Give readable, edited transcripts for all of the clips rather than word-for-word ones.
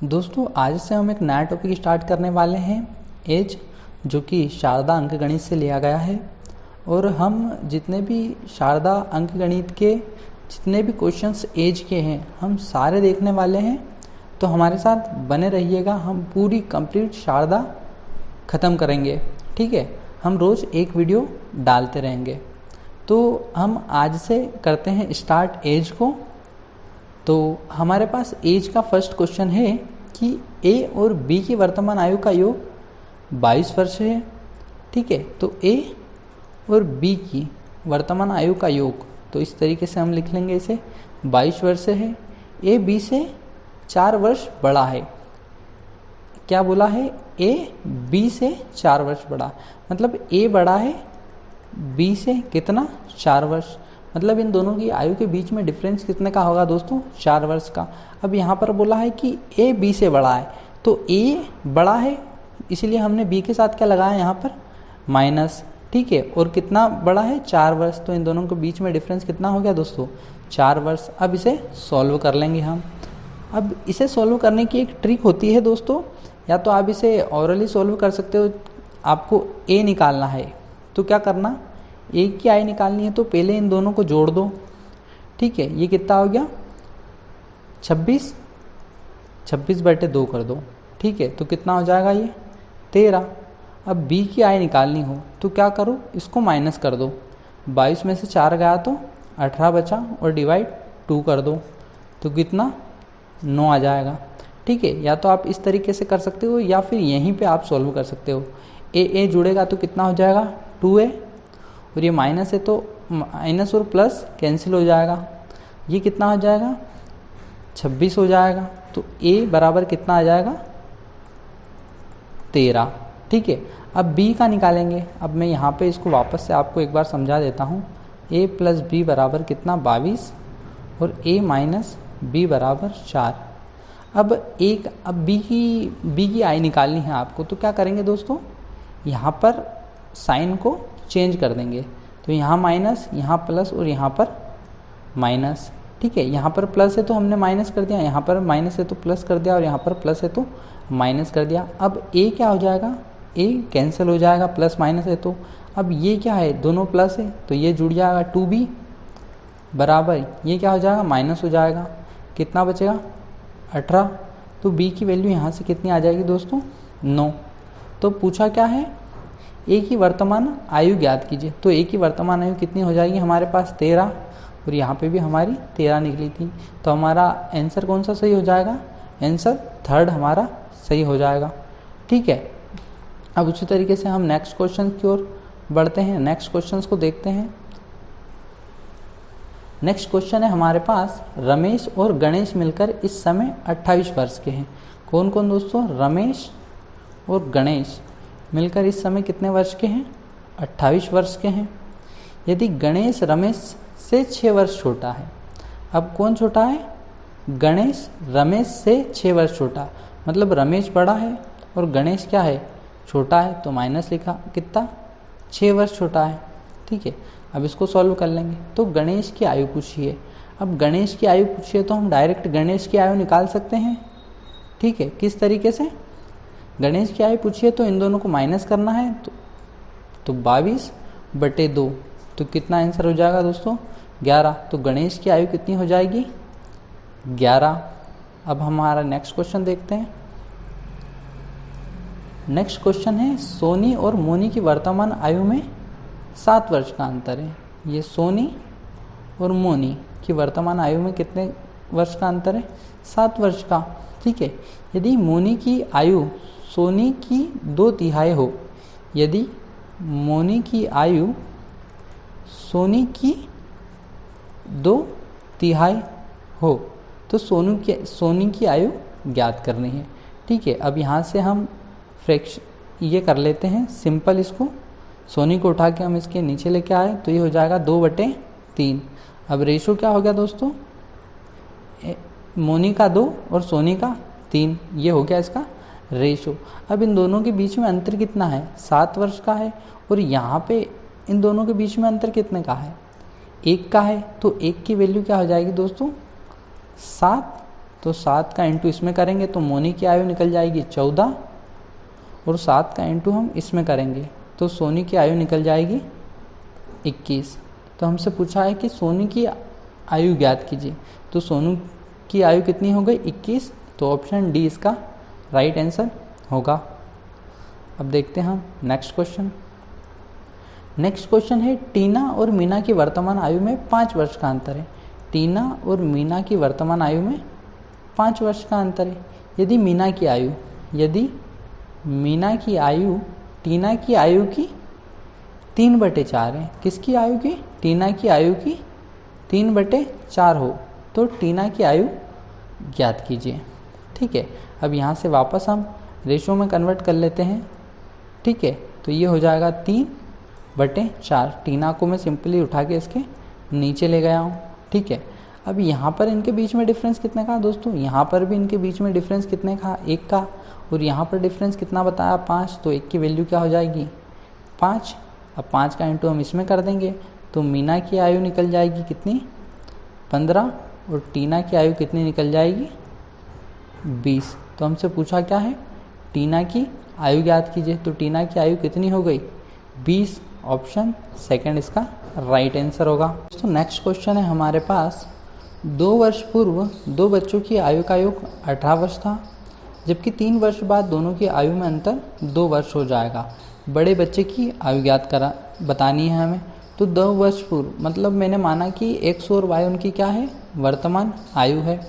दोस्तों आज से हम एक नया टॉपिक स्टार्ट करने वाले हैं एज, जो कि शारदा अंकगणित से लिया गया है। और हम जितने भी शारदा अंकगणित के जितने भी क्वेश्चंस एज के हैं हम सारे देखने वाले हैं। तो हमारे साथ बने रहिएगा, हम पूरी कंप्लीट शारदा ख़त्म करेंगे। ठीक है, हम रोज़ एक वीडियो डालते रहेंगे। तो हम आज से करते हैं स्टार्ट एज को। तो हमारे पास एज का फर्स्ट क्वेश्चन है कि ए और बी की वर्तमान आयु का योग 22 वर्ष है। ठीक है, तो ए और बी की वर्तमान आयु का योग, तो इस तरीके से हम लिख लेंगे इसे 22 वर्ष है। ए बी से 4 वर्ष बड़ा है। क्या बोला है? ए बी से 4 वर्ष बड़ा, मतलब ए बड़ा है बी से कितना? 4 वर्ष। मतलब इन दोनों की आयु के बीच में डिफरेंस कितने का होगा दोस्तों? 4 वर्ष का। अब यहाँ पर बोला है कि ए बी से बड़ा है, तो ए बड़ा है इसीलिए हमने बी के साथ क्या लगाया यहाँ पर? माइनस। ठीक है, और कितना बड़ा है? 4 वर्ष। तो इन दोनों के बीच में डिफरेंस कितना हो गया दोस्तों? 4 वर्ष। अब इसे सॉल्व कर लेंगे हम। अब इसे सॉल्व करने की एक ट्रिक होती है दोस्तों, या तो आप इसे ऑरली सॉल्व कर सकते हो। आपको ए निकालना है तो क्या करना, ए की आई निकालनी है तो पहले इन दोनों को जोड़ दो। ठीक है, ये कितना हो गया? 26, 26/2 कर दो। ठीक है, तो कितना हो जाएगा ये? 13। अब बी की आई निकालनी हो तो क्या करो, इसको माइनस कर दो। 22 में से 4 गया तो 18 बचा, और डिवाइड 2 कर दो तो कितना? 9 आ जाएगा। ठीक है, या तो आप इस तरीके से कर सकते हो या फिर यहीं पे आप सॉल्व कर सकते हो। ए जुड़ेगा तो कितना हो जाएगा? 2a, और ये माइनस है तो माइनस और प्लस कैंसिल हो जाएगा। ये कितना हो जाएगा? 26 हो जाएगा। तो a बराबर कितना आ जाएगा? 13। ठीक है, अब b का निकालेंगे। अब मैं यहाँ पे इसको वापस से आपको एक बार समझा देता हूँ। a प्लस बी बराबर कितना? 22, और a माइनस बी बराबर 4। अब b की आई निकालनी है आपको, तो क्या करेंगे दोस्तों? यहाँ पर साइन को चेंज कर देंगे। तो यहाँ माइनस, यहाँ प्लस, और यहाँ पर माइनस। ठीक है, यहाँ पर प्लस है तो हमने माइनस कर दिया, यहाँ पर माइनस है तो प्लस कर दिया, और यहाँ पर प्लस है तो माइनस कर दिया। अब ए क्या हो जाएगा? ए कैंसिल हो जाएगा, प्लस माइनस है तो। अब ये क्या है? दोनों प्लस है तो ये जुड़ जाएगा। 2b बराबर ये क्या हो जाएगा? माइनस हो जाएगा। कितना बचेगा? 18। तो b की वैल्यू यहाँ से कितनी आ जाएगी दोस्तों? 9। तो पूछा क्या है? ए की वर्तमान आयु ज्ञात कीजिए। तो ए की वर्तमान आयु कितनी हो जाएगी हमारे पास? 13, और यहाँ पे भी हमारी 13 निकली थी। तो हमारा आंसर कौन सा सही हो जाएगा? आंसर थर्ड हमारा सही हो जाएगा। ठीक है, अब उसी तरीके से हम नेक्स्ट क्वेश्चन की ओर बढ़ते हैं। नेक्स्ट क्वेश्चन को देखते हैं। नेक्स्ट क्वेश्चन है हमारे पास, रमेश और गणेश मिलकर इस समय 28 वर्ष के हैं। कौन कौन दोस्तों? रमेश और गणेश मिलकर इस समय कितने वर्ष के हैं? 28 वर्ष के हैं। यदि गणेश रमेश से 6 वर्ष छोटा है। अब कौन छोटा है? गणेश रमेश से 6 वर्ष छोटा, मतलब रमेश बड़ा है और गणेश क्या है? छोटा है। तो माइनस लिखा, कितना? 6 वर्ष छोटा है। ठीक है, अब इसको सॉल्व कर लेंगे। तो गणेश की आयु पूछिए। अब गणेश की आयु पूछिए तो हम डायरेक्ट गणेश की आयु निकाल सकते हैं। ठीक है, किस तरीके से? गणेश की आयु पूछिए तो इन दोनों को माइनस करना है, तो 22/2। तो कितना आंसर हो जाएगा दोस्तों? 11। तो गणेश की आयु कितनी हो जाएगी? 11। अब हमारा नेक्स्ट क्वेश्चन देखते हैं। नेक्स्ट क्वेश्चन है, सोनी और मोनी की वर्तमान आयु में 7 वर्ष का अंतर है। ये सोनी और मोनी की वर्तमान आयु में कितने वर्ष का अंतर है? 7 वर्ष का। ठीक है, यदि मोनी की आयु सोनी की 2/3 हो, यदि मोनी की आयु सोनी की 2/3 हो तो सोनी की आयु ज्ञात करनी है। ठीक है, अब यहाँ से हम फ्रैक्शन ये कर लेते हैं सिंपल। इसको सोनी को उठा के हम इसके नीचे लेके आए तो ये हो जाएगा 2/3। अब रेशो क्या हो गया दोस्तों? मोनी का 2 और सोनी का 3, ये हो गया इसका रेशो। अब इन दोनों के बीच में अंतर कितना है? 7 वर्ष का है। और यहाँ पे इन दोनों के बीच में अंतर कितने का है? 1 का है। तो 1 की वैल्यू क्या हो जाएगी दोस्तों? 7 तो 7 का इंटू इसमें करेंगे तो मोनी की आयु निकल जाएगी 14, और 7 का इंटू हम इसमें करेंगे तो सोनी की आयु निकल जाएगी 21। तो हमसे पूछा है कि सोनी की आयु ज्ञात कीजिए, तो सोनू की आयु कितनी हो गई 21, तो ऑप्शन डी इसका राइट आंसर होगा। अब देखते हैं हम नेक्स्ट क्वेश्चन। नेक्स्ट क्वेश्चन है टीना और मीना की वर्तमान आयु में 5 वर्ष का अंतर है। टीना और मीना की वर्तमान आयु में 5 वर्ष का अंतर है। यदि मीना की आयु टीना की आयु की 3/4 है, किसकी आयु की, टीना की आयु की 3/4 हो तो टीना की आयु ज्ञात कीजिए। ठीक है, अब यहाँ से वापस हम रेशो में कन्वर्ट कर लेते हैं। ठीक है, तो ये हो जाएगा 3/4। टीना को मैं सिंपली उठा के इसके नीचे ले गया हूँ। ठीक है, अब यहाँ पर इनके बीच में डिफरेंस कितने का दोस्तों, यहाँ पर भी इनके बीच में डिफरेंस कितने का, 1 का, और यहाँ पर डिफरेंस कितना बताया 5, तो 1 की वैल्यू क्या हो जाएगी 5। अब 5 का इंटू हम इसमें कर देंगे तो मीना की आयु निकल जाएगी कितनी 15, और टीना की आयु कितनी निकल जाएगी 20। तो हमसे पूछा क्या है, टीना की आयु ज्ञात कीजिए, तो टीना की आयु कितनी हो गई 20। ऑप्शन सेकंड इसका राइट आंसर होगा। तो नेक्स्ट क्वेश्चन है हमारे पास, 2 वर्ष पूर्व 2 बच्चों की आयु का योग 18 वर्ष था, जबकि 3 वर्ष बाद दोनों की आयु में अंतर 2 वर्ष हो जाएगा। बड़े बच्चे की आयु ज्ञात बतानी है हमें। तो 2 वर्ष पूर्व मतलब मैंने माना कि एक्स और वाई उनकी क्या है, वर्तमान आयु है।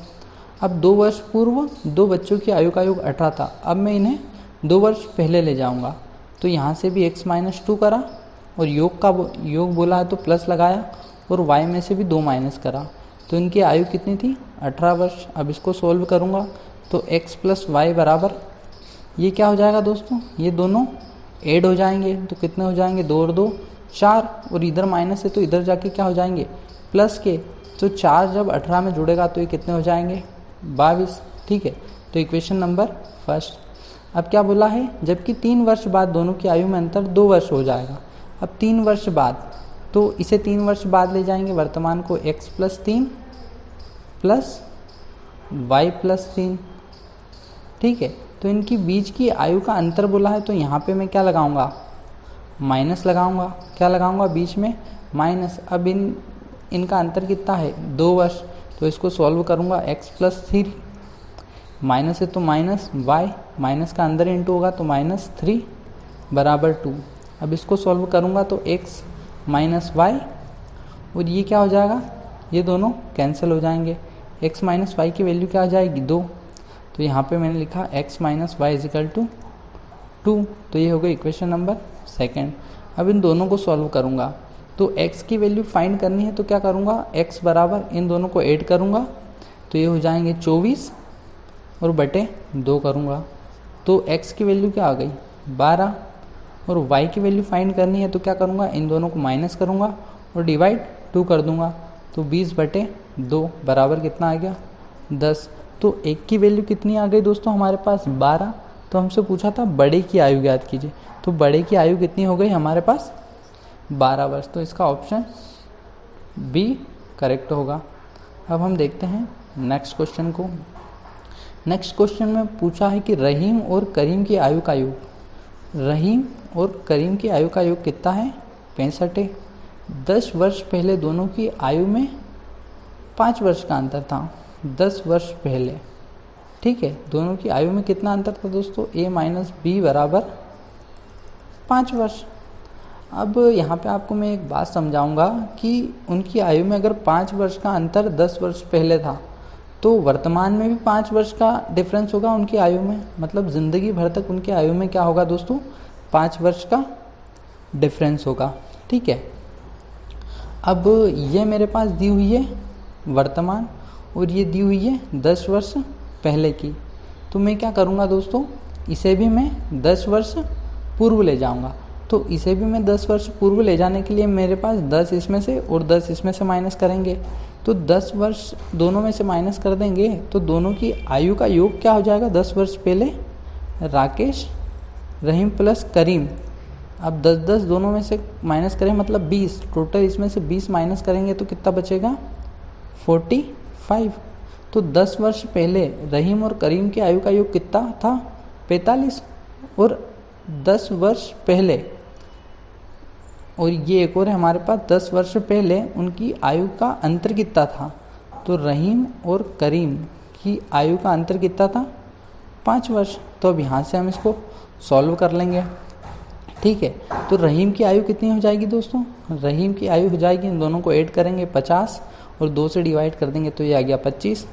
अब 2 वर्ष पूर्व 2 बच्चों की आयु का योग 18 था, अब मैं इन्हें 2 वर्ष पहले ले जाऊंगा। तो यहाँ से भी x-2 करा, और योग बोला है तो प्लस लगाया, और y में से भी 2 माइनस करा, तो इनकी आयु कितनी थी 18 वर्ष। अब इसको सोल्व करूँगा तो x + y बराबर, ये क्या हो जाएगा दोस्तों, ये दोनों ऐड हो जाएंगे, तो कितने हो जाएंगे 2 और 2 4, और इधर माइनस है तो इधर जाके क्या हो जाएंगे प्लस के, तो 4 जब 18 में जुड़ेगा तो ये कितने हो जाएंगे 22। ठीक है, तो इक्वेशन नंबर फर्स्ट। अब क्या बोला है, जबकि 3 वर्ष बाद दोनों की आयु में अंतर 2 वर्ष हो जाएगा। अब 3 वर्ष बाद, तो इसे 3 वर्ष बाद ले जाएंगे वर्तमान को, x + 3 प्लस y + 3। ठीक है, तो इनकी बीच की आयु का अंतर बोला है, तो यहाँ पे मैं क्या लगाऊंगा माइनस लगाऊंगा। क्या लगाऊंगा बीच में माइनस। अब इनका अंतर कितना है 2 वर्ष, तो इसको सॉल्व करूंगा x + 3, माइनस है तो माइनस y, माइनस का अंदर इंटू होगा तो -3 बराबर 2। अब इसको सॉल्व करूंगा तो x - y, और ये क्या हो जाएगा, ये दोनों कैंसिल हो जाएंगे। x - y की वैल्यू क्या हो जाएगी 2, तो यहाँ पे मैंने लिखा x - y = 2। तो ये हो गई इक्वेशन नंबर सेकंड। अब इन दोनों को सॉल्व करूँगा, तो x की वैल्यू फाइंड करनी है, तो क्या करूँगा x बराबर इन दोनों को ऐड करूँगा, तो ये हो जाएंगे 24 और बटे 2 करूँगा, तो x की वैल्यू क्या आ गई 12, और y की वैल्यू फाइंड करनी है, तो क्या करूँगा इन दोनों को माइनस करूँगा और डिवाइड 2 कर दूँगा, तो 20/2 बराबर कितना आ गया 10। तो 1 की वैल्यू कितनी आ गई दोस्तों हमारे पास 12। तो हमसे पूछा था बड़े की आयु ज्ञात कीजिए, तो बड़े की आयु कितनी हो गई हमारे पास 12 वर्ष, तो इसका ऑप्शन बी करेक्ट होगा। अब हम देखते हैं नेक्स्ट क्वेश्चन को। नेक्स्ट क्वेश्चन में पूछा है कि रहीम और करीम की आयु का योग, रहीम और करीम की आयु का योग कितना है 65 है। 10 वर्ष पहले दोनों की आयु में 5 वर्ष का अंतर था, 10 वर्ष पहले। ठीक है, दोनों की आयु में कितना अंतर था दोस्तों, a - b बराबर 5 वर्ष। अब यहाँ पे आपको मैं एक बात समझाऊंगा कि उनकी आयु में अगर 5 वर्ष का अंतर 10 वर्ष पहले था, तो वर्तमान में भी 5 वर्ष का डिफरेंस होगा उनकी आयु में, मतलब ज़िंदगी भर तक उनकी आयु में क्या होगा दोस्तों 5 वर्ष का डिफरेंस होगा। ठीक है, अब ये मेरे पास दी हुई है वर्तमान, और ये दी हुई है 10 वर्ष पहले की, तो मैं क्या करूँगा दोस्तों, इसे भी मैं 10 वर्ष पूर्व ले जाऊँगा। तो इसे भी मैं 10 वर्ष पूर्व ले जाने के लिए मेरे पास 10 इसमें से और 10 इसमें से माइनस करेंगे, तो 10 वर्ष दोनों में से माइनस कर देंगे, तो दोनों की आयु का योग क्या हो जाएगा 10 वर्ष पहले राकेश रहीम प्लस करीम। अब 10 दोनों में से माइनस करें मतलब 20, टोटल इसमें से 20 माइनस करेंगे तो कितना बचेगा 45। तो 10 वर्ष पहले रहीम और करीम की आयु का योग कितना था? 45। और 10 वर्ष पहले, और ये एक और है हमारे पास, 10 वर्ष पहले उनकी आयु का अंतर कितना था? तो रहीम और करीम की आयु का अंतर कितना था? 5 वर्ष। तो अब यहाँ से हम इसको सॉल्व कर लेंगे। ठीक है, तो रहीम की आयु कितनी हो जाएगी दोस्तों? रहीम की आयु हो जाएगी, इन दोनों को ऐड करेंगे 50 और 2 से डिवाइड कर देंगे तो ये आ गया 25।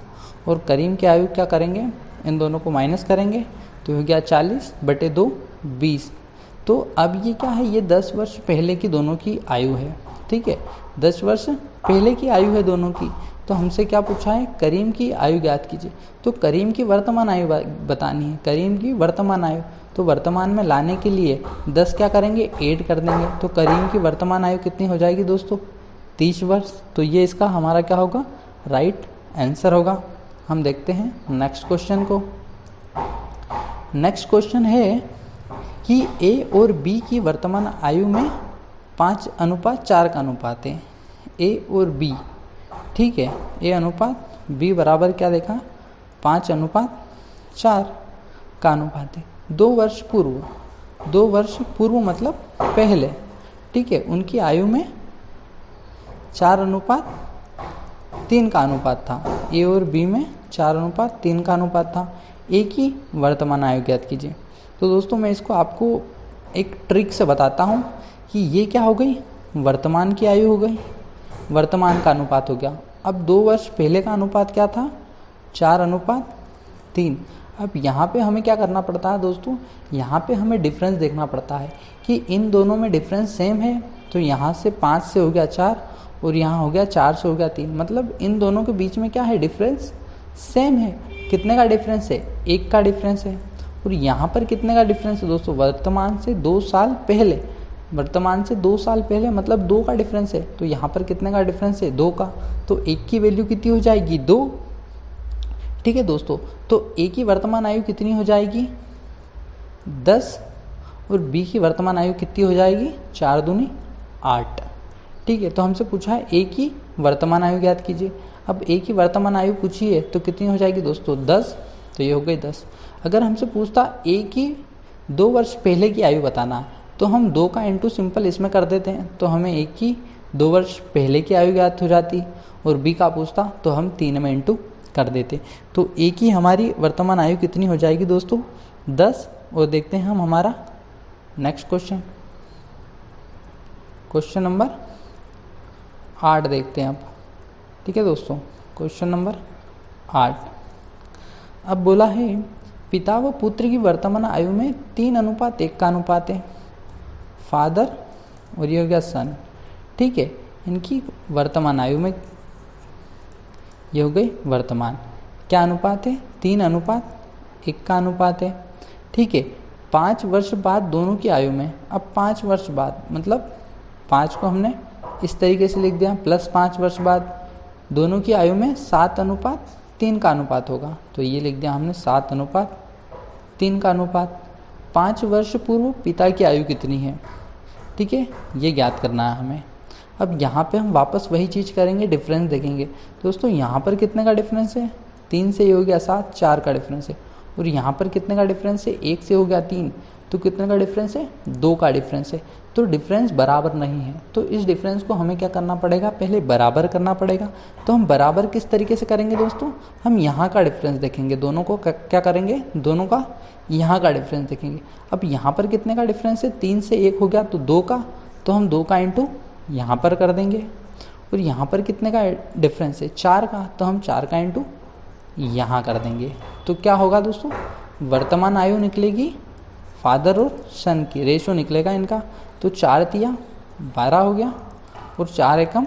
और करीम की आयु क्या करेंगे? इन दोनों को माइनस करेंगे तो हो गया 40/2 20। तो अब ये क्या है? ये 10 वर्ष पहले की दोनों की आयु है। ठीक है, 10 वर्ष पहले की आयु है दोनों की। तो हमसे क्या पूछा है? करीम की आयु ज्ञात कीजिए। तो करीम की वर्तमान आयु बतानी है, करीम की वर्तमान आयु। तो वर्तमान में लाने के लिए 10 क्या करेंगे? ऐड कर देंगे। तो करीम की वर्तमान आयु कितनी हो जाएगी दोस्तों? 30 वर्ष। तो ये इसका हमारा क्या होगा? राइट आंसर होगा। हम देखते हैं नेक्स्ट क्वेश्चन को। नेक्स्ट क्वेश्चन है कि ए और बी की वर्तमान आयु में 5:4 का अनुपात है। ए और बी, ठीक है, ए अनुपात बी बराबर क्या देखा? 5:4 का अनुपात है। 2 वर्ष पूर्व, 2 वर्ष पूर्व मतलब पहले, ठीक है, उनकी आयु में 4:3 का अनुपात था। ए और बी में 4:3 का अनुपात था। ए की वर्तमान आयु ज्ञात कीजिए। तो दोस्तों मैं इसको आपको एक ट्रिक से बताता हूँ कि ये क्या हो गई? वर्तमान की आयु हो गई, वर्तमान का अनुपात हो गया। अब 2 वर्ष पहले का अनुपात क्या था? 4:3। अब यहाँ पे हमें क्या करना पड़ता है दोस्तों? यहाँ पे हमें डिफरेंस देखना पड़ता है कि इन दोनों में डिफरेंस सेम है। तो यहाँ से 5 से हो गया 4 और यहाँ हो गया 4 से हो गया 3, मतलब इन दोनों के बीच में क्या है? डिफरेंस सेम है। कितने का डिफरेंस है? 1 का डिफरेंस है। और यहाँ पर कितने का डिफरेंस है दोस्तों? वर्तमान से 2 साल पहले, वर्तमान से 2 साल पहले मतलब 2 का डिफरेंस है। तो यहाँ पर कितने का डिफरेंस है? 2 का। तो 1 की वैल्यू कितनी हो जाएगी? 2। ठीक है दोस्तों, तो ए की वर्तमान आयु कितनी हो जाएगी? 10। और बी की वर्तमान आयु कितनी हो जाएगी? 4 दूनी 8। ठीक है, तो हमसे पूछा है ए की वर्तमान आयु ज्ञात कीजिए। अब ए की वर्तमान आयु पूछी है तो कितनी हो जाएगी दोस्तों? 10। तो ये हो गई 10। अगर हमसे पूछता ए की 2 वर्ष पहले की आयु बताना, तो हम 2 का इंटू सिंपल इसमें कर देते हैं, तो हमें ए की 2 वर्ष पहले की आयु ज्ञात हो जाती। और बी का पूछता तो हम 3 में इंटू कर देते। तो ए की हमारी वर्तमान आयु कितनी हो जाएगी दोस्तों? 10। और देखते हैं हम हमारा नेक्स्ट क्वेश्चन, क्वेश्चन नंबर 8 देखते हैं अब। ठीक है दोस्तों, क्वेश्चन नंबर 8। अब बोला है पिता व पुत्र की वर्तमान आयु में 3:1 का अनुपात है। फादर और ये हो गया सन, ठीक है, इनकी वर्तमान आयु में ये हो गई वर्तमान, क्या अनुपात है? 3:1 का अनुपात है। ठीक है, 5 वर्ष बाद दोनों की आयु में, अब 5 वर्ष बाद मतलब 5 को हमने इस तरीके से लिख दिया, प्लस 5 वर्ष बाद दोनों की आयु में 7:3 का अनुपात होगा। तो ये लिख दिया हमने 7:3 का अनुपात। 5 वर्ष पूर्व पिता की आयु कितनी है? ठीक है, ये ज्ञात करना है हमें। अब यहाँ पे हम वापस वही चीज़ करेंगे, डिफरेंस देखेंगे। दोस्तों यहाँ पर कितने का डिफरेंस है? 3 से ये हो गया 7, 4 का डिफरेंस है। और यहाँ पर कितने का डिफरेंस है? 1 से हो गया 3, तो कितने का डिफरेंस है? 2 का डिफरेंस है। तो डिफरेंस बराबर नहीं है, तो इस डिफरेंस को हमें क्या करना पड़ेगा? पहले बराबर करना पड़ेगा। तो हम बराबर किस तरीके से करेंगे दोस्तों? हम यहाँ का डिफरेंस देखेंगे, दोनों को क्या करेंगे? दोनों का यहाँ का डिफरेंस देखेंगे। अब यहाँ पर कितने का डिफरेंस है? 3 से 1 हो गया तो 2 का, तो हम 2 का इंटू यहाँ पर कर देंगे। और यहाँ पर कितने का डिफरेंस है? 4 का, तो हम 4 का इंटू यहाँ कर देंगे। तो क्या होगा दोस्तों? वर्तमान आयु निकलेगी फादर और सन की, रेशो निकलेगा इनका। तो 4 तिया 12 हो गया और 4 एकम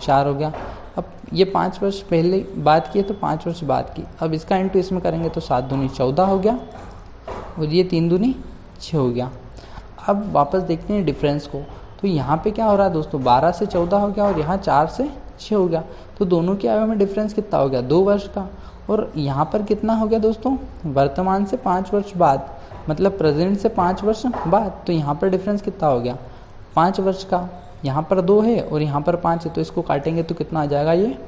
4 हो गया। अब ये 5 वर्ष पहले बात की है तो 5 वर्ष बाद की, अब इसका इंटू इसमें करेंगे तो 7 दूनी 14 हो गया और ये 3 दूनी 6 हो गया। अब वापस देखते हैं डिफरेंस को। तो यहाँ पे क्या हो रहा है दोस्तों? 12 से 14 हो गया और यहाँ 4 से 6 हो गया। तो दोनों की आयु में डिफरेंस कितना हो गया? 2 वर्ष का। और यहाँ पर कितना हो गया दोस्तों? वर्तमान से 5 वर्ष बाद, मतलब प्रेजेंट से 5 वर्ष बाद। तो यहाँ पर डिफरेंस कितना हो गया? 5 वर्ष का। यहाँ पर 2 है और यहाँ पर 5 है, तो इसको काटेंगे तो कितना आ जाएगा? ये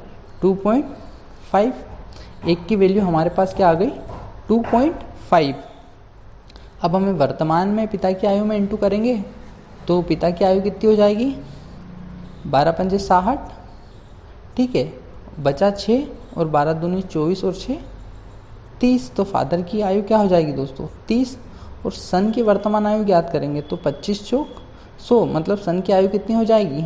2.5। एक की वैल्यू हमारे पास क्या आ गई 2.5। अब हमें वर्तमान में पिता की आयु में इंटू करेंगे तो पिता की आयु कितनी हो जाएगी 12 पंजे 60, ठीक है, बचा 6 और 12 दूनी 24 और 6 30। तो फादर की आयु क्या हो जाएगी दोस्तों 30, और सन की वर्तमान आयु ज्ञात करेंगे तो 25 चौक 100, मतलब सन की आयु कितनी हो जाएगी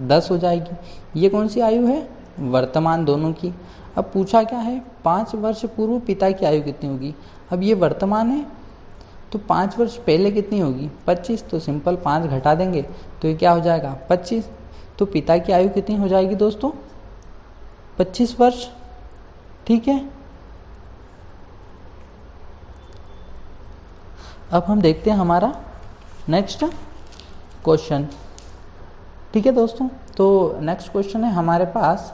10 हो जाएगी। ये कौन सी आयु है वर्तमान दोनों की। अब पूछा क्या है 5 वर्ष पूर्व पिता की आयु कितनी होगी। अब ये वर्तमान है तो 5 वर्ष पहले कितनी होगी 25, तो सिंपल 5 घटा देंगे तो ये क्या हो जाएगा 25। तो पिता की आयु कितनी हो जाएगी दोस्तों 25 वर्ष, ठीक है। अब हम देखते हैं हमारा नेक्स्ट क्वेश्चन, ठीक है दोस्तों। तो नेक्स्ट क्वेश्चन है हमारे पास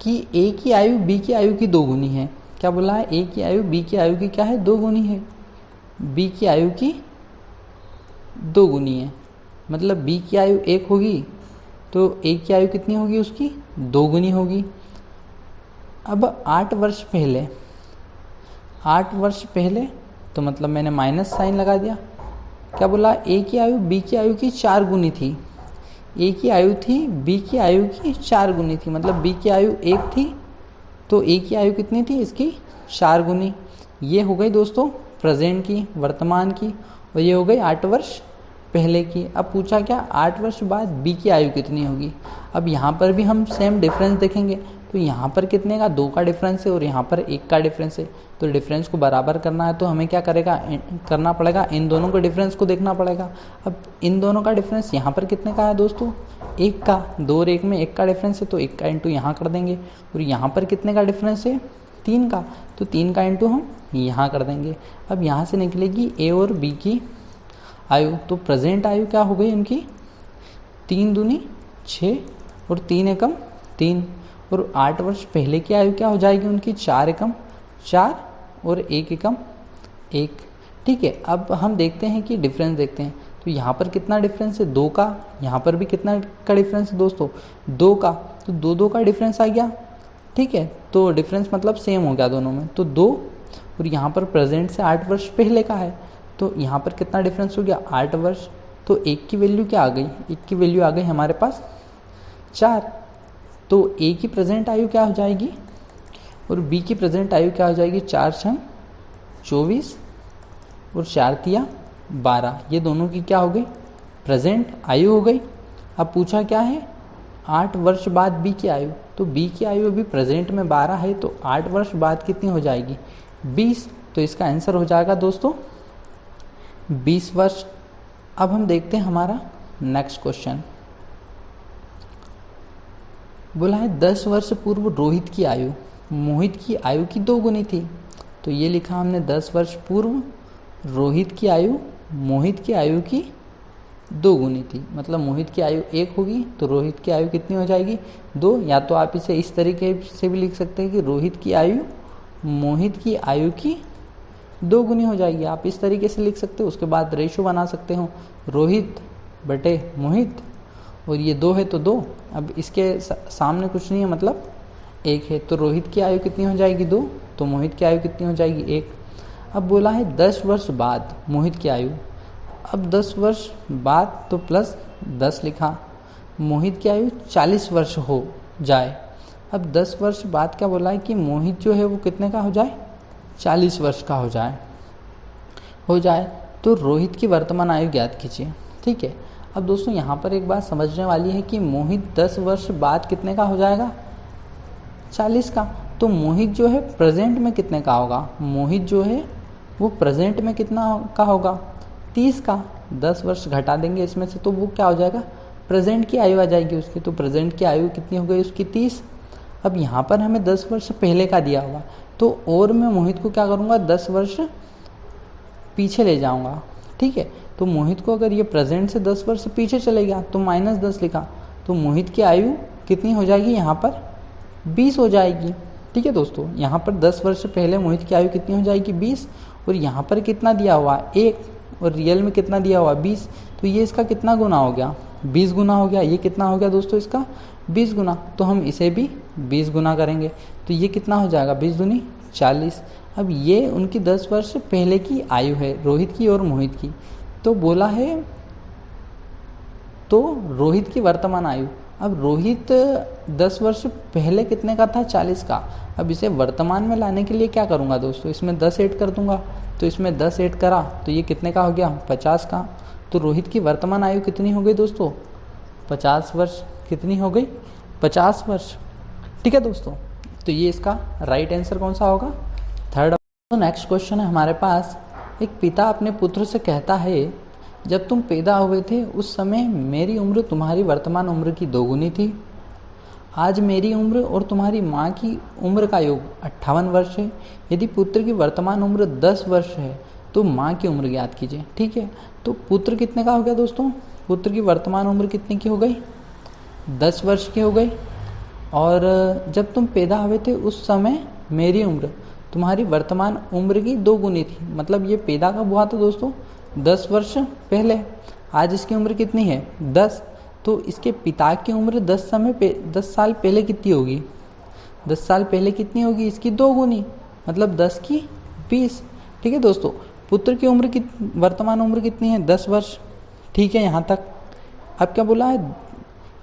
कि ए की आयु बी की आयु की 2 गुनी है। क्या बोला है ए की आयु बी की आयु की क्या है 2 गुनी है, बी की आयु की 2 गुनी है, मतलब बी की आयु 1 होगी तो ए की आयु कितनी होगी उसकी 2 गुनी होगी। अब 8 वर्ष पहले, 8 वर्ष पहले तो मतलब मैंने माइनस साइन लगा दिया। क्या बोला ए की आयु बी की आयु की 4 गुनी थी, ए की आयु थी बी की आयु की 4 गुनी थी, मतलब बी की आयु 1 थी तो ए की आयु कितनी थी इसकी 4 गुनी। ये हो गई दोस्तों प्रेजेंट की वर्तमान की, और ये हो गई 8 वर्ष पहले की। अब पूछा क्या 8 वर्ष बाद बी की आयु कितनी होगी। अब यहाँ पर भी हम सेम डिफरेंस देखेंगे तो यहाँ पर कितने का 2 का डिफरेंस है और यहाँ पर 1 का डिफरेंस है, तो डिफरेंस को बराबर करना है तो हमें क्या करना पड़ेगा इन दोनों के डिफरेंस को देखना पड़ेगा। अब इन दोनों का डिफरेंस यहाँ पर कितने का है दोस्तों 1 का, 2 और 1 में 1 का डिफरेंस है तो 1 का इंटू यहाँ कर देंगे, और यहाँ पर कितने का डिफरेंस है 3 का, तो 3 का इंटू हम यहाँ कर देंगे। अब यहाँ से निकलेगी ए और बी की आयु, तो प्रेजेंट आयु क्या हो गई उनकी 3 दूनी 6 और 3 एकम 3, और 8 वर्ष पहले की आयु क्या हो जाएगी उनकी 4 एकम 4 और 1 एकम 1, ठीक है। अब हम देखते हैं कि डिफरेंस देखते हैं तो यहाँ पर कितना डिफरेंस है 2 का, यहाँ पर भी कितना का डिफरेंस है दोस्तों 2 का, तो 2 का डिफरेंस आ गया, ठीक है। तो डिफरेंस मतलब सेम हो गया दोनों में, तो 2, और यहाँ पर प्रेजेंट से 8 वर्ष पहले का है तो यहाँ पर कितना डिफरेंस हो गया 8 वर्ष, तो 1 की वैल्यू क्या आ गई 1 की वैल्यू आ गई हमारे पास 4, तो ए की प्रेजेंट आयु क्या हो जाएगी और बी की प्रेजेंट आयु क्या हो जाएगी 4 छंग 24 और 4 तिया 12, ये दोनों की क्या हो गई प्रेजेंट आयु हो गई। अब पूछा क्या है 8 वर्ष बाद बी की आयु, तो बी की आयु अभी प्रेजेंट में 12 है तो 8 वर्ष बाद कितनी हो जाएगी 20, तो इसका आंसर हो जाएगा दोस्तों 20 वर्ष। अब हम देखते हैं हमारा नेक्स्ट क्वेश्चन, बोला है 10 वर्ष पूर्व रोहित की आयु मोहित की आयु की 2 गुनी थी। तो ये लिखा हमने 10 वर्ष पूर्व रोहित की आयु मोहित की आयु की 2 गुनी थी, मतलब मोहित की आयु 1 होगी तो रोहित की आयु कितनी हो जाएगी 2, या तो आप इसे इस तरीके से भी लिख सकते हैं कि रोहित की आयु मोहित की आयु की 2 गुनी हो जाएगी, आप इस तरीके से लिख सकते हो। उसके बाद रेशो बना सकते हो रोहित बटे मोहित, और ये 2 है तो 2, अब इसके सामने कुछ नहीं है मतलब 1 है, तो रोहित की आयु कितनी हो जाएगी 2, तो मोहित की आयु कितनी हो जाएगी 1। अब बोला है 10 वर्ष बाद मोहित की आयु, अब 10 वर्ष बाद तो प्लस 10 लिखा, मोहित की आयु 40 वर्ष हो जाए। अब 10 वर्ष बाद क्या बोला है कि मोहित जो है वो कितने का हो जाए 40 वर्ष का हो जाए, तो रोहित की वर्तमान आयु ज्ञात कीजिए, ठीक है। अब दोस्तों यहाँ पर एक बात समझने वाली है कि मोहित 10 वर्ष बाद कितने का हो जाएगा 40 का, तो मोहित जो है प्रेजेंट में कितने का होगा, मोहित जो है वो प्रेजेंट में कितना का होगा 30 का, 10 वर्ष घटा देंगे इसमें से तो वो क्या हो जाएगा प्रेजेंट की आयु आ जाएगी उसकी, तो प्रेजेंट की आयु कितनी हो गई उसकी 30। अब यहाँ पर हमें 10 वर्ष पहले का दिया होगा तो और मैं मोहित को क्या करूँगा 10 वर्ष पीछे ले जाऊँगा, ठीक है। तो मोहित को अगर ये प्रेजेंट से 10 वर्ष पीछे चले गया तो -10 लिखा, तो मोहित की आयु कितनी हो जाएगी यहाँ पर 20 हो जाएगी, ठीक है दोस्तों। यहाँ पर 10 वर्ष पहले मोहित की आयु कितनी हो जाएगी 20, और यहाँ पर कितना दिया हुआ 1 और रियल में कितना दिया हुआ 20, तो ये इसका कितना गुना हो गया 20 गुना हो गया, ये कितना हो गया दोस्तों इसका 20 गुना, तो हम इसे भी 20 गुना करेंगे तो ये कितना हो जाएगा, 20 दूनी 40। अब ये उनकी 10 वर्ष पहले की आयु है, रोहित की और मोहित की। तो बोला है तो रोहित की वर्तमान आयु, अब रोहित 10 वर्ष पहले कितने का था, 40 का। अब इसे वर्तमान में लाने के लिए क्या करूँगा दोस्तों, इसमें 10 ऐड कर दूंगा। तो इसमें 10 ऐड करा तो ये कितने का हो गया, 50 का। तो रोहित की वर्तमान आयु कितनी हो गई दोस्तों, 50 वर्ष। कितनी हो गई, 50 वर्ष। ठीक है दोस्तों, तो ये इसका राइट आंसर कौन सा होगा, थर्ड। तो नेक्स्ट क्वेश्चन है हमारे पास, एक पिता अपने पुत्र से कहता है, जब तुम पैदा हुए थे उस समय मेरी उम्र तुम्हारी वर्तमान उम्र की दोगुनी थी। आज मेरी उम्र और तुम्हारी माँ की उम्र का योग 58 वर्ष है। यदि पुत्र की वर्तमान उम्र 10 वर्ष है तो माँ की उम्र ज्ञात कीजिए। ठीक है, तो पुत्र कितने का हो गया दोस्तों, पुत्र की वर्तमान उम्र कितने की हो गई, 10 वर्ष की हो गई। और जब तुम पैदा हुए थे उस समय मेरी उम्र तुम्हारी वर्तमान उम्र की 2 गुनी थी। मतलब ये पैदा कब हुआ था दोस्तों, 10 वर्ष पहले। आज इसकी उम्र कितनी है, 10। तो इसके पिता की उम्र 10 साल पहले कितनी होगी, 10 साल पहले कितनी होगी, इसकी 2 गुनी, मतलब 10 की 20। ठीक है दोस्तों, पुत्र की उम्र की वर्तमान उम्र कितनी है, 10 वर्ष। ठीक है यहाँ तक। अब क्या बोला है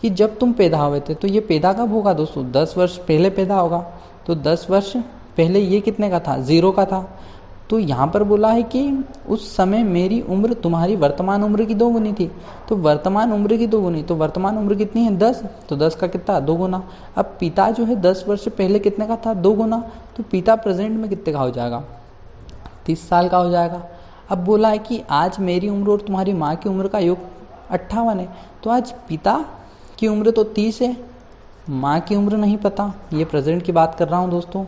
कि जब तुम पैदा हुए थे, तो ये पैदा कब होगा दोस्तों, 10 वर्ष पहले पैदा होगा। तो 10 वर्ष पहले ये कितने का था, 0 का था। तो यहाँ पर बोला है कि उस समय मेरी उम्र तुम्हारी वर्तमान उम्र की 2 गुनी थी। तो वर्तमान उम्र की 2 गुनी, तो वर्तमान उम्र कितनी है, 10। तो 10 का कितना, 2 गुना। अब पिता जो है 10 वर्ष पहले कितने का था, 2 गुना। तो पिता प्रेजेंट में कितने का हो जाएगा, 30 साल का हो जाएगा। अब बोला है कि आज मेरी उम्र और तुम्हारी माँ की उम्र का योग 58 है। तो आज पिता की उम्र तो 30 है, माँ की उम्र नहीं पता, ये प्रेजेंट की बात कर रहा हूँ दोस्तों।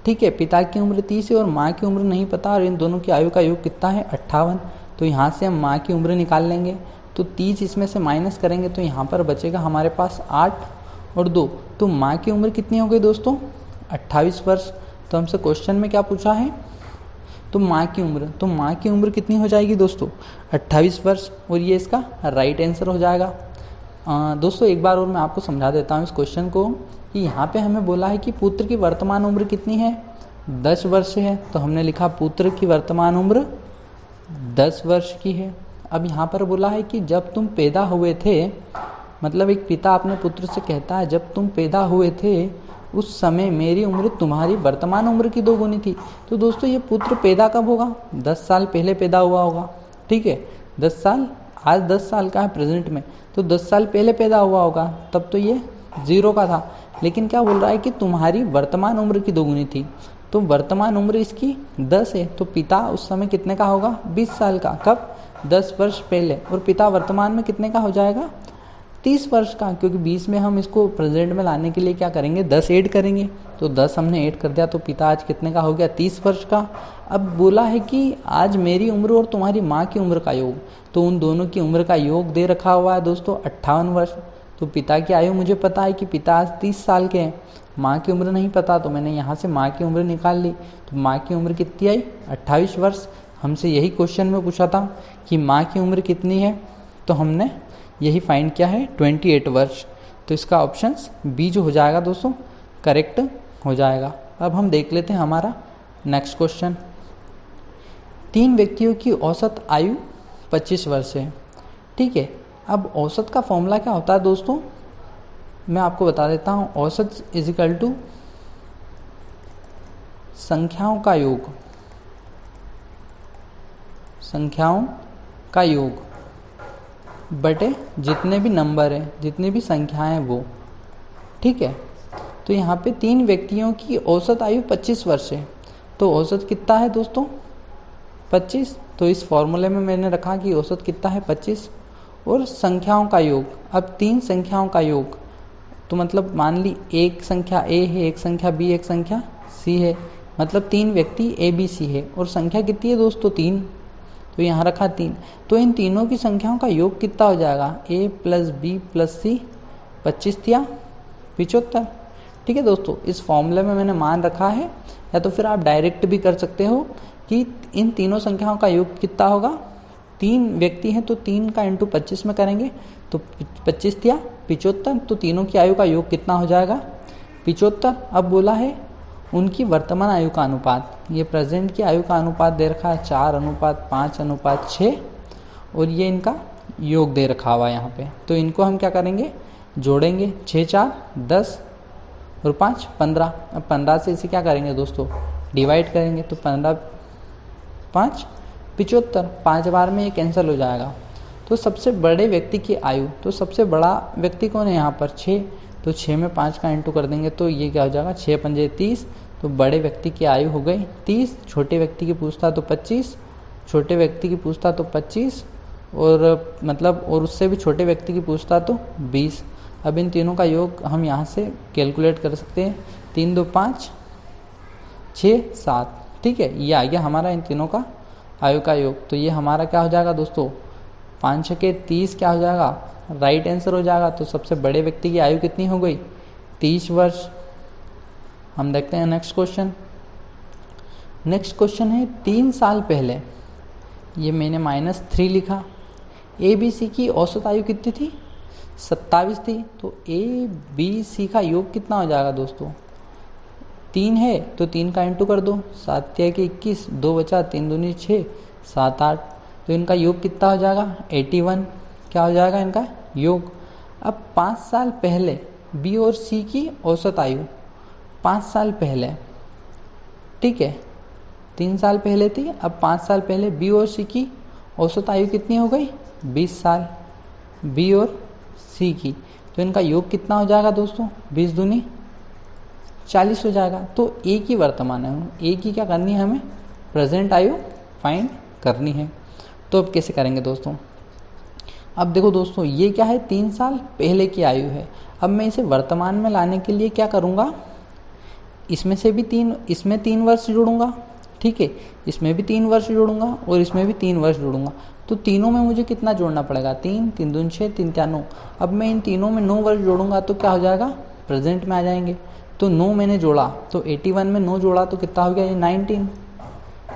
ठीक है, पिता की उम्र 30 है और माँ की उम्र नहीं पता, और इन दोनों की आयु का योग कितना है, 58। तो यहाँ से हम माँ की उम्र निकाल लेंगे, तो 30 इसमें से माइनस करेंगे तो यहाँ पर बचेगा हमारे पास 8 और 2। तो माँ की उम्र कितनी हो गई दोस्तों, 28 वर्ष। तो हमसे क्वेश्चन में क्या पूछा है, तो माँ की उम्र कितनी हो जाएगी दोस्तों, 28 वर्ष। और ये इसका राइट आंसर हो जाएगा। दोस्तों एक बार और मैं आपको समझा देता हूँ इस क्वेश्चन को, कि यहाँ पे हमें बोला है कि पुत्र की वर्तमान उम्र कितनी है, 10 वर्ष है। तो हमने लिखा पुत्र की वर्तमान उम्र 10 वर्ष की है। अब यहाँ पर बोला है कि जब तुम पैदा हुए थे, मतलब एक पिता अपने पुत्र से कहता है, जब तुम पैदा हुए थे उस समय मेरी उम्र तुम्हारी वर्तमान उम्र की 2 गुनी थी। तो दोस्तों ये पुत्र पैदा कब होगा, 10 साल पहले पैदा हुआ होगा। ठीक है, 10 साल, आज 10 साल का है प्रेजेंट में, तो 10 साल पहले पैदा हुआ होगा, तब तो ये 0 का था। लेकिन क्या बोल रहा है कि तुम्हारी वर्तमान उम्र की 2 गुनी थी। तो वर्तमान उम्र इसकी 10 है, तो पिता उस समय कितने का होगा, 20 साल का। कब, 10 वर्ष पहले। और पिता वर्तमान में कितने का हो जाएगा, 30 वर्ष का, क्योंकि 20 में हम इसको प्रेजेंट में लाने के लिए क्या करेंगे, 10 ऐड करेंगे। तो 10 हमने ऐड कर दिया, तो पिता आज कितने का हो गया, 30 वर्ष का। अब बोला है कि आज मेरी उम्र और तुम्हारी माँ की उम्र का योग, तो उन दोनों की उम्र का योग दे रखा हुआ है दोस्तों 58 वर्ष। तो पिता की आयु मुझे पता है कि पिता आज 30 साल के हैं, माँ की उम्र नहीं पता, तो मैंने यहाँ से माँ की उम्र निकाल ली। तो माँ की उम्र कितनी आई, 28 वर्ष। हमसे यही क्वेश्चन में पूछा था कि माँ की उम्र कितनी है, तो हमने यही फाइंड किया है, 28 वर्ष। तो इसका ऑप्शन बी जो हो जाएगा दोस्तों, करेक्ट हो जाएगा। अब हम देख लेते हैं हमारा नेक्स्ट क्वेश्चन। 3 व्यक्तियों की औसत आयु 25 वर्ष है। ठीक है, अब औसत का फॉर्मूला क्या होता है दोस्तों, मैं आपको बता देता हूँ। औसत इज इक्वल टू संख्याओं का योग, संख्याओं का योग बटे जितने भी नंबर हैं, जितनी भी संख्याएं हैं वो। ठीक है, तो यहाँ पे 3 व्यक्तियों की औसत आयु 25 वर्ष है। तो औसत कितना है दोस्तों, 25। तो इस फॉर्मूले में मैंने रखा कि औसत कितना है, 25। और संख्याओं का योग, अब 3 संख्याओं का योग, तो मतलब मान ली एक संख्या ए है, एक संख्या बी, एक संख्या सी है, मतलब 3 व्यक्ति ए बी सी है। और संख्या कितनी है दोस्तों, 3। तो यहाँ रखा 3। तो इन तीनों की संख्याओं का योग कितना हो जाएगा, ए प्लस बी प्लस सी, 25 या 75। ठीक है दोस्तों, इस फॉर्मूले में मैंने मान रखा है, या तो फिर आप डायरेक्ट भी कर सकते हो कि इन तीनों संख्याओं का योग कितना होगा। 3 व्यक्ति हैं तो 3 का इंटू 25 में करेंगे, तो 25 या 75। तो तीनों की आयु का योग कितना हो जाएगा, 75। अब बोला है उनकी वर्तमान आयु का अनुपात, ये प्रेजेंट की आयु का अनुपात दे रखा है 4:5:6 और ये इनका योग दे रखा हुआ है यहाँ पे। तो इनको हम क्या करेंगे, जोड़ेंगे। 6 4 10 और 5 15। अब 15 से इसे क्या करेंगे दोस्तों, डिवाइड करेंगे। तो 15 5 75, 5 बार में ये कैंसिल हो जाएगा। तो सबसे बड़े व्यक्ति की आयु, तो सबसे बड़ा व्यक्ति कौन है यहाँ पर, 6। तो 6 में 5 का इंटू कर देंगे तो ये क्या हो जाएगा, 6 पंजे 30। तो बड़े व्यक्ति की आयु हो गई 30, छोटे व्यक्ति की पूछता तो 25, छोटे व्यक्ति की पूछता तो 25 और मतलब और उससे भी छोटे व्यक्ति की पूछता तो 20। अब इन तीनों का योग हम यहाँ से कैलकुलेट कर सकते हैं। 3 2 5 6 7, ठीक है, ये आ गया हमारा इन तीनों का आयु का योग। तो ये हमारा क्या हो जाएगा दोस्तों, 5 6 30 क्या हो जाएगा, राइट आंसर हो जाएगा। तो सबसे बड़े व्यक्ति की आयु कितनी हो गई, 30 वर्ष। हम देखते हैं नेक्स्ट क्वेश्चन। नेक्स्ट क्वेश्चन है 3 साल पहले, ये मैंने -3 लिखा, ABC की औसत आयु कितनी थी, 27 थी। तो ABC का योग कितना हो जाएगा दोस्तों, 3 है तो 3 का इंटू कर दो, 7 के 21, 2 बचा, 3 दूनी 6, 7 8। तो इनका योग कितना हो जाएगा, 81 क्या हो जाएगा इनका योग। अब 5 साल पहले B और C की औसत आयु, 5 साल पहले, ठीक है, 3 साल पहले थी, अब 5 साल पहले B और C की औसत आयु कितनी हो गई, 20 साल B और C की। तो इनका योग कितना हो जाएगा दोस्तों, 20 दूनी 40 हो जाएगा। तो A की वर्तमान आयु, A की क्या करनी है, हमें प्रेजेंट आयु फाइंड करनी है। तो अब कैसे करेंगे दोस्तों, अब देखो दोस्तों ये क्या है, 3 साल पहले की आयु है। अब मैं इसे वर्तमान में लाने के लिए क्या करूँगा, इसमें से भी 3, इसमें 3 वर्ष जोड़ूंगा, ठीक है, इसमें भी 3 वर्ष जोड़ूंगा और इसमें भी 3 वर्ष जोड़ूंगा। तो तीनों में मुझे कितना जोड़ना पड़ेगा, 3 3 दूनी 6, 3 4 9। अब मैं इन तीनों में 9 वर्ष जोड़ूंगा तो क्या हो जाएगा, प्रेजेंट में आ जाएंगे। तो 9 मैंने जोड़ा, तो 81 में 9 जोड़ा तो कितना हो गया, ये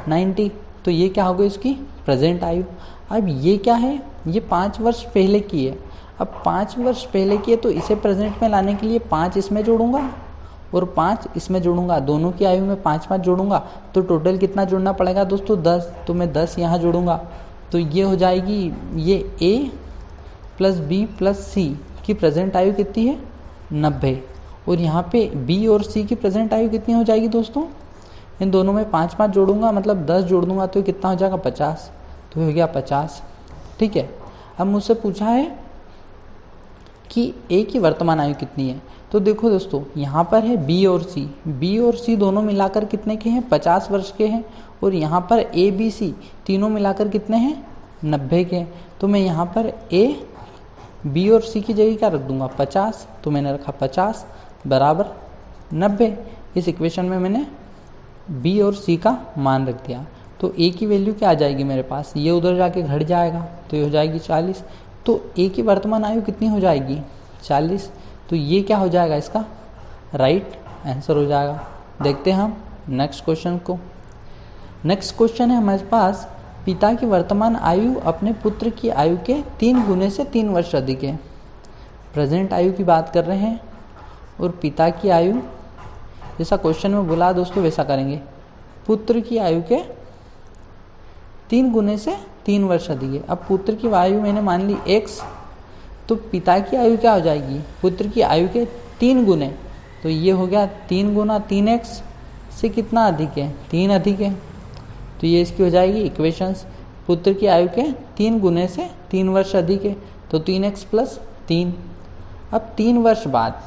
90। तो ये क्या हो गई इसकी प्रेजेंट आयु। अब ये क्या है, ये 5 वर्ष पहले की है। अब 5 वर्ष पहले की है तो इसे प्रेजेंट में लाने के लिए 5 इसमें जोड़ूंगा और 5 इसमें जोड़ूंगा, दोनों की आयु में 5 5 जोड़ूंगा। तो टोटल कितना जोड़ना पड़ेगा दोस्तों, 10। तो मैं 10 यहाँ जोड़ूंगा तो ये हो जाएगी, ये A plus B plus C की प्रेजेंट आयु कितनी है, 90। और यहाँ पे B और C की प्रेजेंट आयु कितनी हो जाएगी दोस्तों, इन दोनों में 5 5 जोड़ूंगा, मतलब 10 जोड़ दूंगा तो कितना हो जाएगा, 50। तो हो गया 50, ठीक है। अब मुझसे पूछा है कि A की वर्तमान आयु कितनी है। तो देखो दोस्तों यहाँ पर है B और C दोनों मिलाकर कितने के हैं, 50 वर्ष के हैं। और यहाँ पर A B C तीनों मिलाकर कितने हैं, 90 के हैं। तो मैं यहाँ पर A B और C की जगह क्या रख दूंगा, 50। तो मैंने रखा 50 बराबर 90। इस इक्वेशन में मैंने B और C का मान रख दिया। तो A की वैल्यू क्या आ जाएगी मेरे पास, ये उधर जाके घट जाएगा तो ये हो जाएगी 40। तो A की वर्तमान आयु कितनी हो जाएगी, 40। तो ये क्या हो जाएगा, इसका राइट आंसर हो जाएगा। देखते हैं हम नेक्स्ट क्वेश्चन को। नेक्स्ट क्वेश्चन है हमारे पास, पिता की वर्तमान आयु अपने पुत्र की आयु के 3 गुने से 3 वर्ष अधिक है। प्रेजेंट आयु की बात कर रहे हैं और पिता की आयु, जैसा क्वेश्चन में बोला दोस्तों वैसा करेंगे। पुत्र की आयु के 3 गुने से 3 वर्ष अधिक है। अब पुत्र की आयु मैंने मान ली x, तो पिता की आयु क्या हो जाएगी, पुत्र की आयु के 3 गुने। तो ये हो गया 3 गुना 3x से कितना अधिक है, 3 अधिक है। तो ये इसकी हो जाएगी इक्वेशंस, पुत्र की आयु के 3 गुने से 3 वर्ष अधिक है तो 3x प्लस 3। अब 3 वर्ष बाद,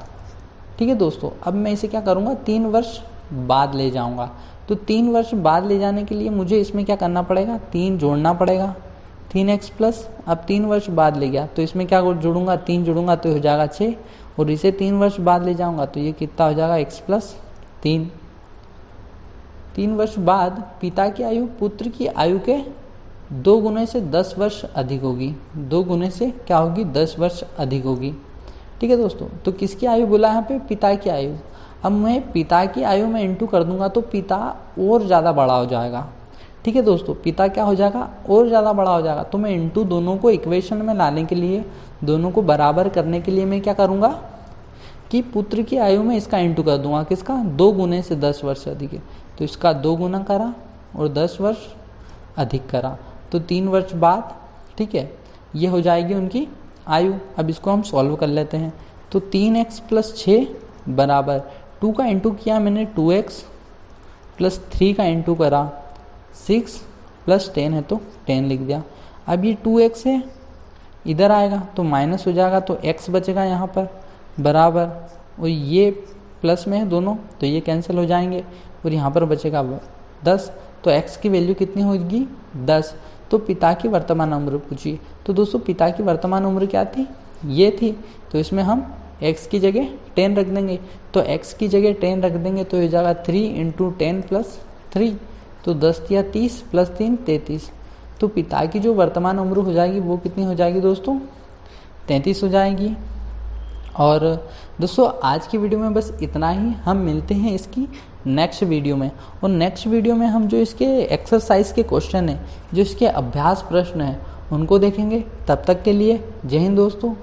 ठीक है दोस्तों, अब मैं इसे क्या करूँगा, 3 वर्ष बाद ले जाऊँगा। तो 3 वर्ष बाद ले जाने के लिए मुझे इसमें क्या करना पड़ेगा, 3 जोड़ना पड़ेगा, 3x प्लस। अब 3 वर्ष बाद ले गया तो इसमें क्या जोड़ूंगा, 3 जोड़ूंगा तो हो जाएगा 6। और इसे 3 वर्ष बाद ले जाऊंगा तो ये कितना हो जाएगा, x प्लस 3। 3 वर्ष बाद पिता की आयु पुत्र की आयु के 2 गुने से 10 वर्ष अधिक होगी। 2 गुने से क्या होगी, 10 वर्ष अधिक होगी। ठीक है दोस्तों, तो किसकी आयु बोला यहाँ पे, पिता की आयु। अब मैं पिता की आयु में इंटू कर दूंगा तो पिता और ज़्यादा बड़ा हो जाएगा। ठीक है दोस्तों, पिता क्या हो जाएगा, और ज़्यादा बड़ा हो जाएगा। तो मैं इंटू दोनों को इक्वेशन में लाने के लिए, दोनों को बराबर करने के लिए मैं क्या करूँगा, कि पुत्र की आयु में इसका इंटू कर दूंगा, किसका, 2 गुने से 10 वर्ष अधिक है, तो इसका 2 गुना करा और 10 वर्ष अधिक करा, तो 3 वर्ष बाद, ठीक है, ये हो जाएगी उनकी आयु। अब इसको हम सॉल्व कर लेते हैं। तो 3x + 6 बराबर 2 का इंटू किया मैंने 2x + 3 का इंटू करा 6 + 10 है तो 10 लिख दिया। अब ये 2x है, इधर आएगा तो माइनस हो जाएगा, तो x बचेगा यहाँ पर बराबर, और ये प्लस में है दोनों तो ये कैंसिल हो जाएंगे, और यहाँ पर बचेगा 10। तो x की वैल्यू कितनी होगी, 10। तो पिता की वर्तमान उम्र पूछी, तो दोस्तों पिता की वर्तमान उम्र क्या थी, ये थी, तो इसमें हम x की जगह 10 रख देंगे। तो x की जगह 10 रख देंगे तो हो जाएगा 3 × 10 + 3, तो 10 या 30 + 3 33। तो पिता की जो वर्तमान उम्र हो जाएगी वो कितनी हो जाएगी दोस्तों, 33 हो जाएगी। और दोस्तों आज की वीडियो में बस इतना ही। हम मिलते हैं इसकी नेक्स्ट वीडियो में, और नेक्स्ट वीडियो में हम जो इसके एक्सरसाइज के क्वेश्चन हैं, जो इसके अभ्यास प्रश्न हैं, उनको देखेंगे। तब तक के लिए जय हिंद दोस्तों।